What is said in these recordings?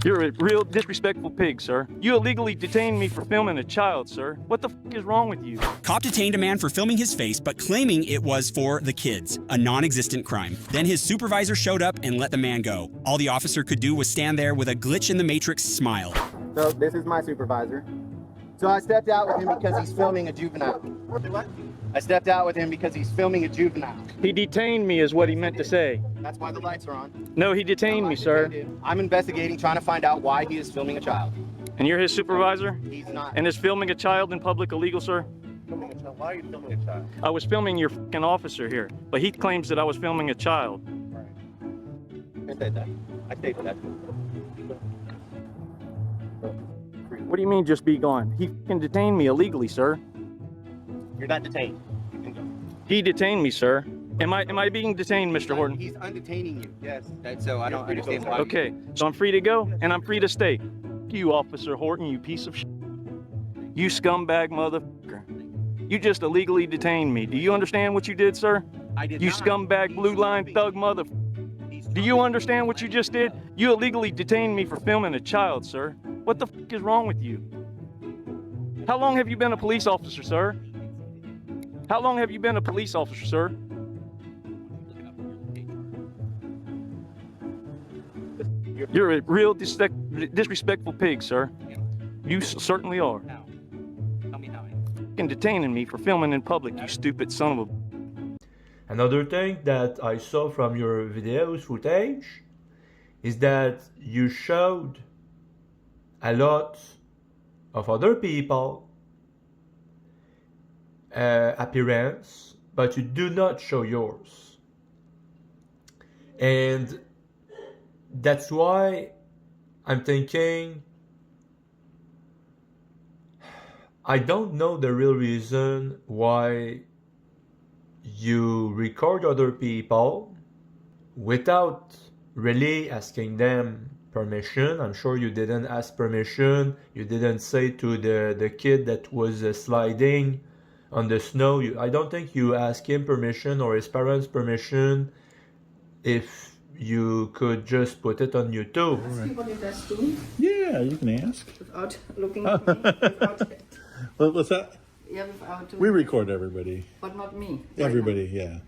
You're a real disrespectful pig, sir. You illegally detained me for filming a child, sir. What the f is wrong with you? Cop detained a man for filming his face, but claiming it was for the kids, a non-existent crime. Then his supervisor showed up and let the man go. All the officer could do was stand there with a glitch in the matrix smile. So this is my supervisor. So I stepped out with him because he's filming a juvenile. What? I stepped out with him because he's filming a juvenile. He detained me is what he meant to say. That's why the lights are on. No, he detained me, sir. I'm investigating, trying to find out why he is filming a child. And you're his supervisor? He's not. And is filming a child in public illegal, sir? Filming a child? Why are you filming a child? I was filming your f***ing officer here, but he claims that I was filming a child. Right. I said that. I stated that. What do you mean, just be gone? He f***ing detained me illegally, sir. You're not detained. You can go. He detained me, sir. Am I being detained, Mr. Horton? He's undetaining you. Yes. So I don't understand why. Okay, so I'm free to go, and I'm free to stay. You, Officer Horton, you piece of shit. You scumbag motherfucker. You just illegally detained me. Do you understand what you did, sir? I did You not. scumbag blue line thug motherfucker. Do you understand what you just did? You illegally detained me for filming a child, sir. What the f is wrong with you? How long have you been a police officer, sir? How long have you been a police officer, sir? You're a real disrespectful pig, sir. You certainly are. Tell me how. F***ing detaining me for filming in public, you stupid son of a... Another thing that I saw from your videos footage is that you showed a lot of other people appearance, but you do not show yours. And that's why I'm thinking, I don't know the real reason why you record other people without really asking them permission. I'm sure you didn't ask permission. You didn't say to the kid that was sliding on the snow. I don't think you asked him permission or his parents permission if you could just put it on YouTube. Ask you what you guys doing Yeah, you can ask. without looking at me, without, What's that? yeah, without doing We record everybody. but not me. Everybody, yeah.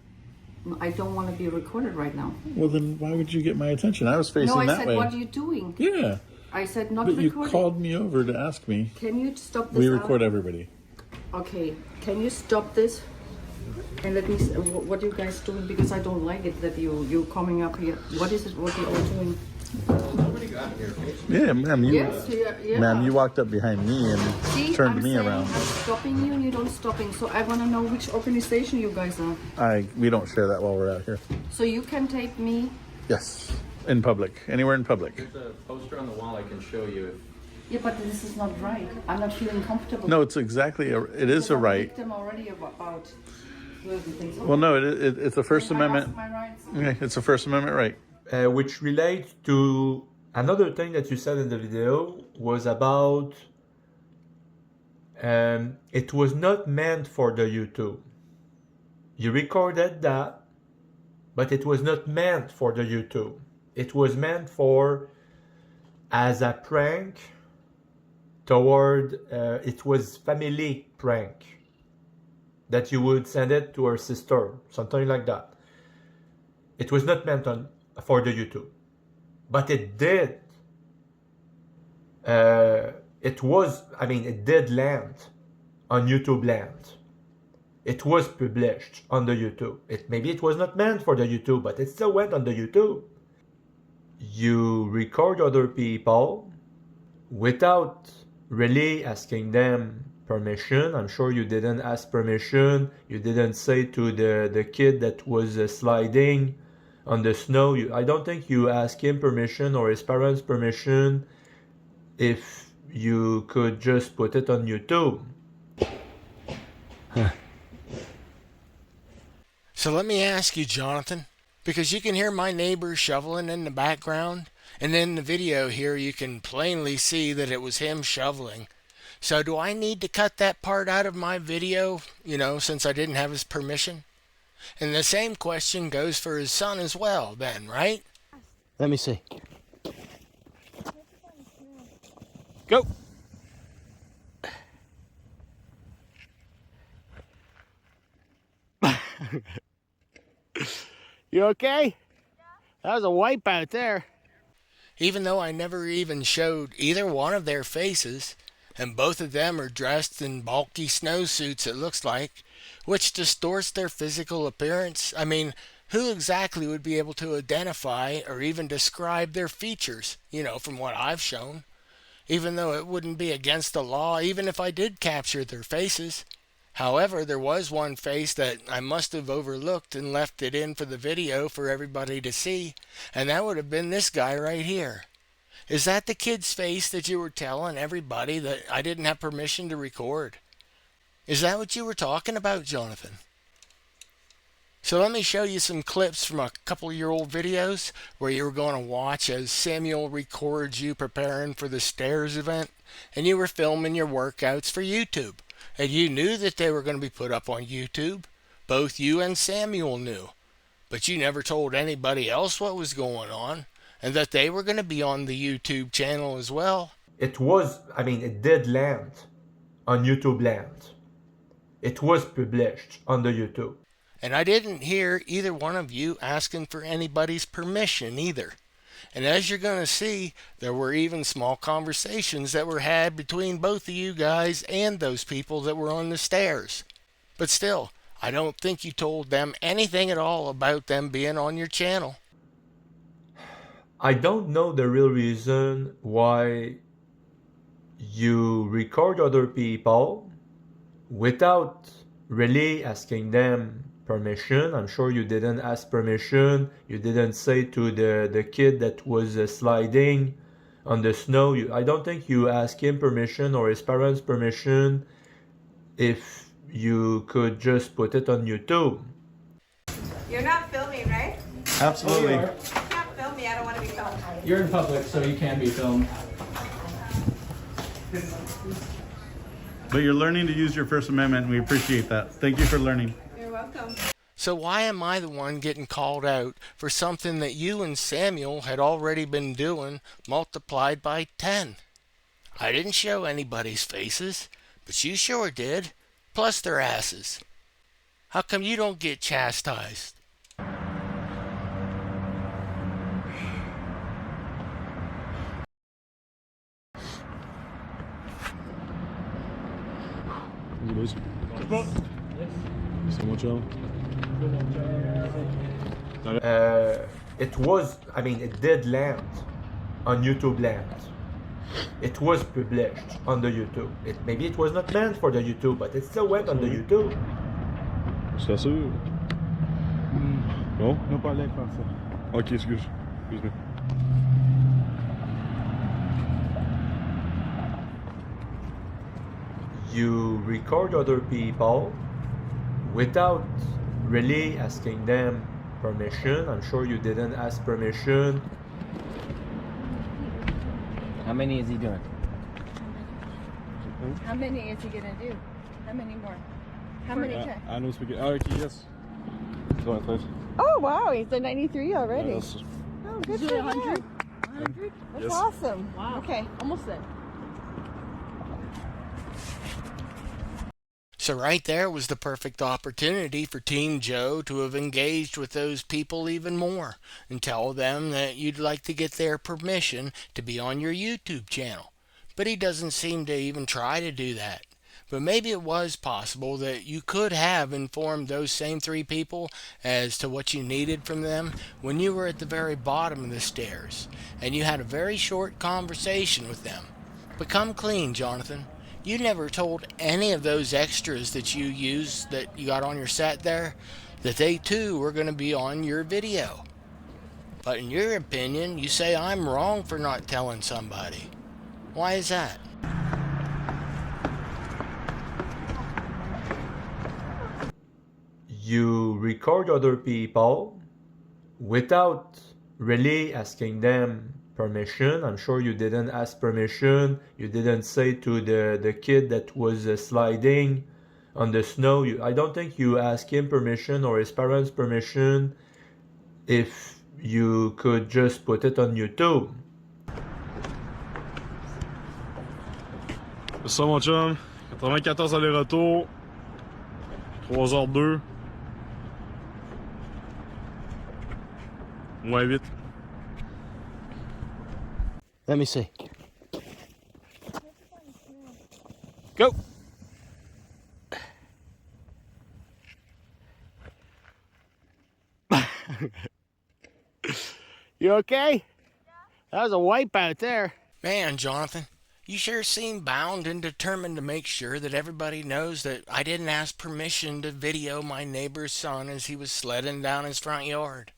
No, I don't want to be recorded right now. Well, then why would you get my attention? I was facing No, I that said, way. what are you doing? Yeah, I said not but you recording. called me over to ask me. Can you stop this? We out? record everybody. Okay, can you stop this? And let me. What you guys doing? Because I don't like it that you coming up here. What is it? What you all doing? Yeah, ma'am. Yes, yeah. Ma'am, you walked up behind me and See, turned I'm me saying around. I'm stopping you and you don't stopping. So I want to know which organization you guys are. We don't share that while we're out here. So you can take me. Yes, in public, anywhere in public. There's a poster on the wall I can show you. Yeah, but this is not right. I'm not feeling comfortable. No, it's exactly. It is a right. Them already about certain things. Well, no, it's a First Can I ask Amendment. my rights? Okay, it's a First Amendment right. Which relates to another thing that you said in the video was about it was not meant for the YouTube. You recorded that, but it was not meant for the YouTube. It was meant for as a prank toward it was family prank that you would send it to her sister, something like that. It was not meant for the YouTube, but it did. It did land on YouTube land. It was published on the YouTube. Maybe it was not meant for the YouTube, but it still went on the YouTube. You record other people without really asking them permission. I'm sure you didn't ask permission. You didn't say to the kid that was sliding on the snow. I don't think you asked him permission or his parents permission if you could just put it on YouTube. So let me ask you, Jonathan, because you can hear my neighbor shoveling in the background, and in the video here you can plainly see that it was him shoveling. So do I need to cut that part out of my video, since I didn't have his permission? And the same question goes for his son as well, then, right? Let me see. Go. You okay? That was a wipeout there. Even though I never even showed either one of their faces, and both of them are dressed in bulky snowsuits, it looks like, which distorts their physical appearance. I mean, who exactly would be able to identify or even describe their features, from what I've shown? Even though it wouldn't be against the law, even if I did capture their faces. However, there was one face that I must have overlooked and left it in for the video for everybody to see, and that would have been this guy right here. Is that the kid's face that you were telling everybody that I didn't have permission to record? Is that what you were talking about, Jonathan? So let me show you some clips from a couple-year-old videos where you were going to watch as Samuel records you preparing for the stairs event, and you were filming your workouts for YouTube. And you knew that they were going to be put up on YouTube. Both you and Samuel knew. But you never told anybody else what was going on, and that they were going to be on the YouTube channel as well. It did land on YouTube land. It was published on the YouTube. And I didn't hear either one of you asking for anybody's permission either. And as you're going to see, there were even small conversations that were had between both of you guys and those people that were on the stairs. But still, I don't think you told them anything at all about them being on your channel. I don't know the real reason why you record other people without really asking them permission. I'm sure you didn't ask permission. You didn't say to the kid that was sliding on the snow. I don't think you asked him permission or his parents permission if you could just put it on YouTube. You're not filming, right? Absolutely. You can't film me. I don't want to be filmed. You're in public, so you can be filmed. But you're learning to use your First Amendment, and we appreciate that. Thank you for learning. You're welcome. So why am I the one getting called out for something that you and Samuel had already been doing multiplied by 10? I didn't show anybody's faces, but you sure did, plus their asses. How come you don't get chastised? It did land on YouTube land. It was published on the YouTube. Maybe it was not meant for the YouTube, but it still went on the YouTube. C'est sûr. Non? Non, pas l'air faire ça. Ok, excuse-moi. You record other people without really asking them permission. I'm sure you didn't ask permission. How many is he doing? How many is he gonna do? How many more? How many times? I know speaking. Oh, okay, yes. Go on, please. Oh wow, he's at 93 already. Yes. Oh, good for 100. 100? That's Yes. awesome. Wow. Okay, almost there. So right there was the perfect opportunity for Team Joe to have engaged with those people even more and tell them that you'd like to get their permission to be on your YouTube channel. But he doesn't seem to even try to do that. But maybe it was possible that you could have informed those same three people as to what you needed from them when you were at the very bottom of the stairs and you had a very short conversation with them. But come clean, Jonathan. You never told any of those extras that you used, that you got on your set there, that they too were going to be on your video. But in your opinion, you say I'm wrong for not telling somebody. Why is that? You record other people without really asking them permission. I'm sure you didn't ask permission. You didn't say to the kid that was sliding on the snow. I don't think you asked him permission or his parents permission if you could just put it on YouTube. C'est ça, mon chum. 94 aller-retour. 3h02. Moins 8. Let me see. Go. You okay? Yeah. That was a wipeout there. Man, Jonathan, you sure seem bound and determined to make sure that everybody knows that I didn't ask permission to video my neighbor's son as he was sledding down his front yard.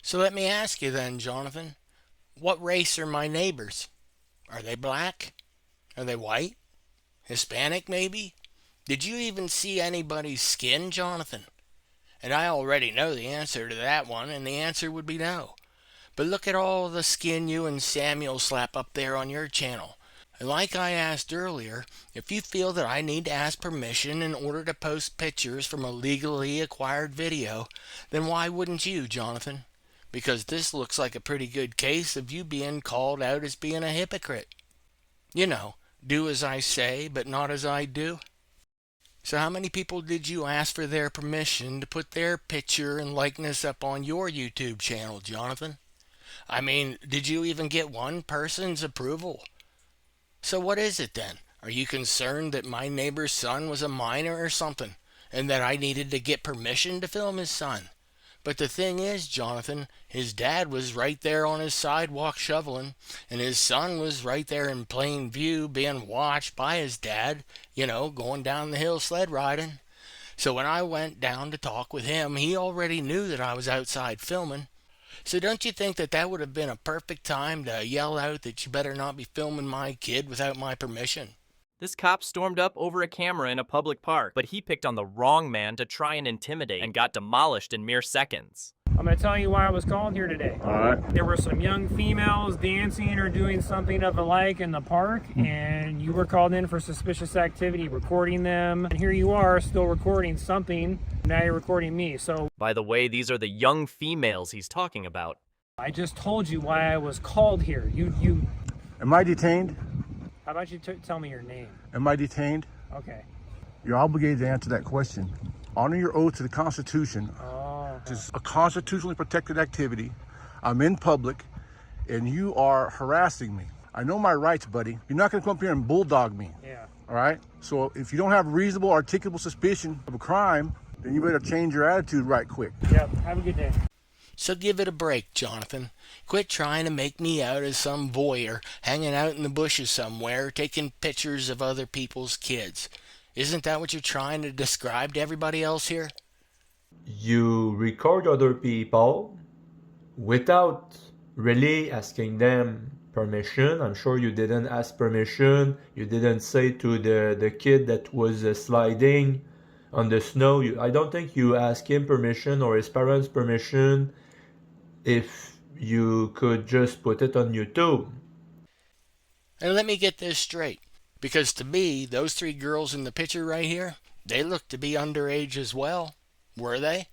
So let me ask you then, Jonathan, what race are my neighbors? Are they black? Are they white? Hispanic, maybe? Did you even see anybody's skin, Jonathan? And I already know the answer to that one, and the answer would be no. But look at all the skin you and Samuel slap up there on your channel. And like I asked earlier, if you feel that I need to ask permission in order to post pictures from a legally acquired video, then why wouldn't you, Jonathan? Because this looks like a pretty good case of you being called out as being a hypocrite. You know, do as I say, but not as I do. So how many people did you ask for their permission to put their picture and likeness up on your YouTube channel, Jonathan? I mean, did you even get one person's approval? So what is it then? Are you concerned that my neighbor's son was a minor or something, and that I needed to get permission to film his son? But the thing is, Jonathan, his dad was right there on his sidewalk shoveling, and his son was right there in plain view being watched by his dad, you know, going down the hill sled riding. So when I went down to talk with him, he already knew that I was outside filming. So don't you think that that would have been a perfect time to yell out that you better not be filming my kid without my permission? This cop stormed up over a camera in a public park, but he picked on the wrong man to try and intimidate and got demolished in mere seconds. I'm going to tell you why I was called here today. All right. There were some young females dancing or doing something of the like in the park, and you were called in for suspicious activity, recording them. And here you are still recording something. Now you're recording me. So, by the way, these are the young females he's talking about. I just told you why I was called here. You. Am I detained? How about you tell me your name? Am I detained? Okay. You're obligated to answer that question. Honor your oath to the Constitution. This is a constitutionally protected activity. I'm in public, and you are harassing me. I know my rights, buddy. You're not going to come up here and bulldog me. Yeah. All right? So if you don't have reasonable, articulable suspicion of a crime, then you better change your attitude right quick. Yep. Have a good day. So give it a break, Jonathan. Quit trying to make me out as some voyeur hanging out in the bushes somewhere taking pictures of other people's kids. Isn't that what you're trying to describe to everybody else here? You record other people without really asking them permission. I'm sure you didn't ask permission. You didn't say to the kid that was sliding on the snow. I don't think you asked him permission or his parents permission if you could just put it on YouTube. And let me get this straight, because to me, those three girls in the picture right here, they look to be underage as well. Were they?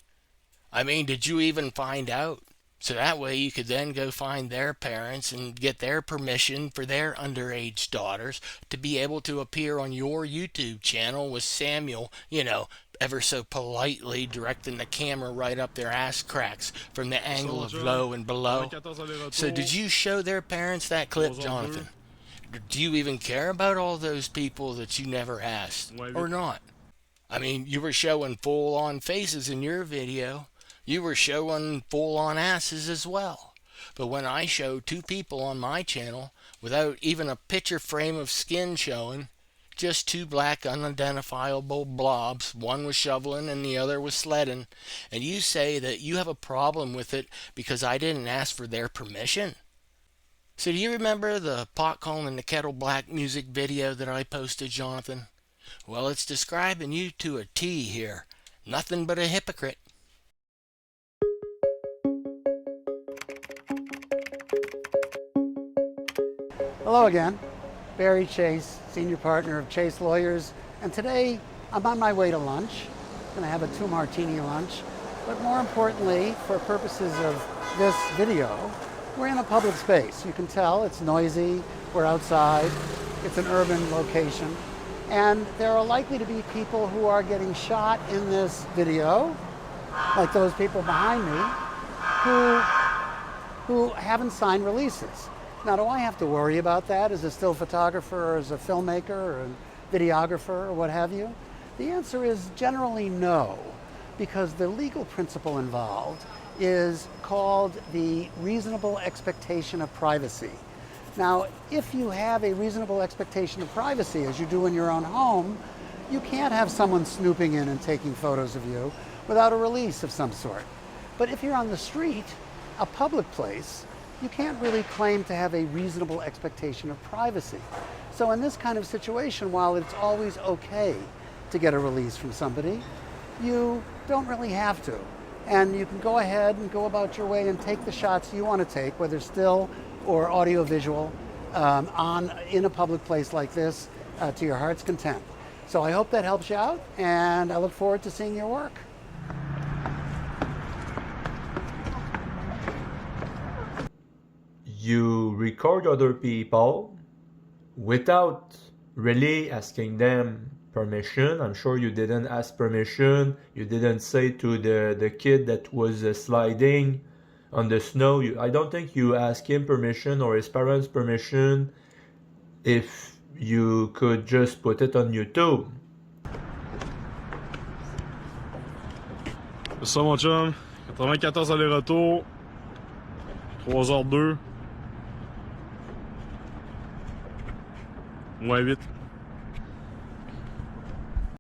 I mean, did you even find out? So that way you could then go find their parents and get their permission for their underage daughters to be able to appear on your YouTube channel with Samuel, you know, ever so politely directing the camera right up their ass cracks from the angle of low and below. So did you show their parents that clip, Jonathan? Do you even care about all those people that you never asked, or not? I mean, you were showing full-on faces in your video. You were showing full-on asses as well. But when I show two people on my channel without even a picture frame of skin showing, just two black unidentifiable blobs, one was shoveling and the other was sledding, and you say that you have a problem with it because I didn't ask for their permission? So do you remember the pot calling the kettle black music video that I posted, Jonathan? Well, it's describing you to a T here. Nothing but a hypocrite. Hello again. Barry Chase, Senior Partner of Chase Lawyers, and today I'm on my way to lunch. I'm going to have a 2-martini lunch, but more importantly, for purposes of this video, we're in a public space. You can tell it's noisy, we're outside, it's an urban location, And there are likely to be people who are getting shot in this video, like those people behind me, who haven't signed releases. Now, do I have to worry about that as a still photographer or as a filmmaker or a videographer or what have you? The answer is generally no, because the legal principle involved is called the reasonable expectation of privacy. Now, if you have a reasonable expectation of privacy, as you do in your own home, you can't have someone snooping in and taking photos of you without a release of some sort. But if you're on the street, a public place, you can't really claim to have a reasonable expectation of privacy. So in this kind of situation, while it's always okay to get a release from somebody, you don't really have to. And you can go ahead and go about your way and take the shots you want to take, whether still or audio-visual, in a public place like this to your heart's content. So I hope that helps you out, and I look forward to seeing your work. You record other people without really asking them permission. I'm sure you didn't ask permission. You didn't say to the kid that was sliding on the snow. I don't think you asked him permission or his parents permission if you could just put it on YouTube. C'est ça, mon chum. 94 aller-retour. 3h02. -8.